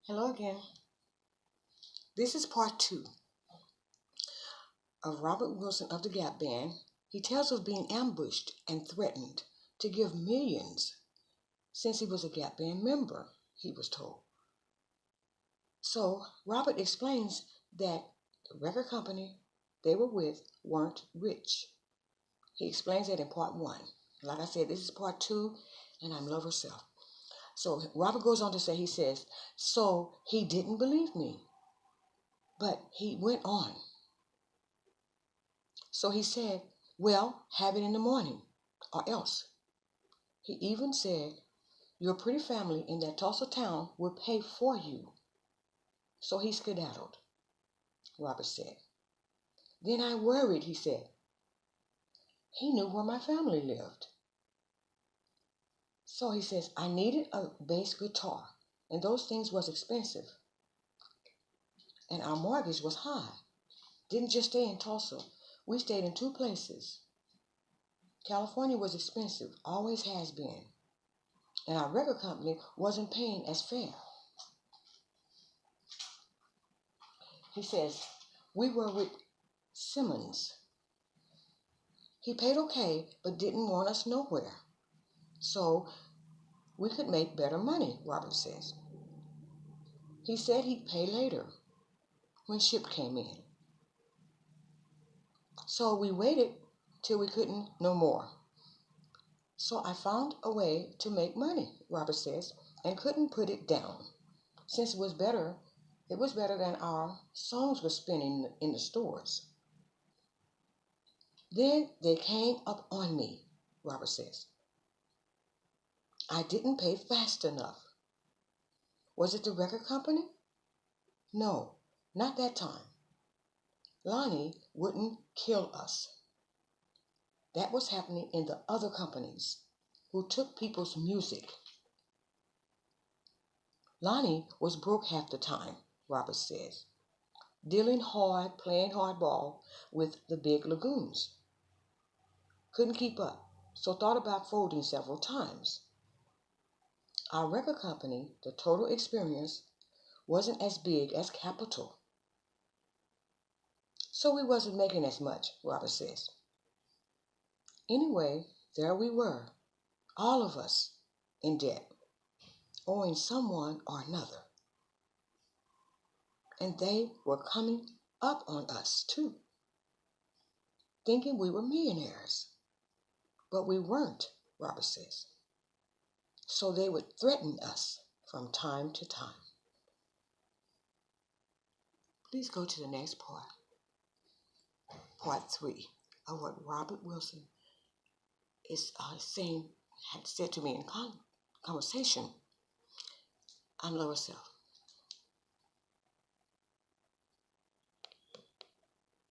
Hello again. This is part two of Robert Wilson of the Gap Band. He tells of being ambushed and threatened to give millions since he was a Gap Band member, he was told. So Robert explains that the record company they were with weren't rich. He explains that in part one. Like I said, this is part two, and I'm Love Herself. So Robert goes on to say, he says, so he didn't believe me. But he went on. So he said, well, have it in the morning or else. He even said, your pretty family in that Tulsa town will pay for you. So he skedaddled, Robert said. Then I worried, he said. He knew where my family lived. So he says, I needed a bass guitar, and those things was expensive. And our mortgage was high. Didn't just stay in Tulsa. We stayed in two places. California was expensive, always has been. And our record company wasn't paying as fair. He says, we were with Simmons. He paid okay, but didn't want us nowhere. So we could make better money, Robert says. He said he'd pay later when Ship came in. So we waited till we couldn't no more. So I found a way to make money, Robert says, and couldn't put it down. Since it was better than our songs were spinning in the stores. Then they came up on me, Robert says. I didn't pay fast enough. Was it the record company? No, not that time. Lonnie wouldn't kill us. That was happening in the other companies who took people's music. Lonnie was broke half the time, Robert says, dealing hard, playing hardball with the big lagoons. Couldn't keep up, so thought about folding several times. Our record company, the Total Experienc, wasn't as big as Capitol. So we wasn't making as much, Robert says. Anyway, there we were, all of us, in debt, owing someone or another. And they were coming up on us, too, thinking we were millionaires. But we weren't, Robert says. So they would threaten us from time to time. Please go to the next part 3 of what Robert Wilson is had said to me in conversation. I'm Love Herself.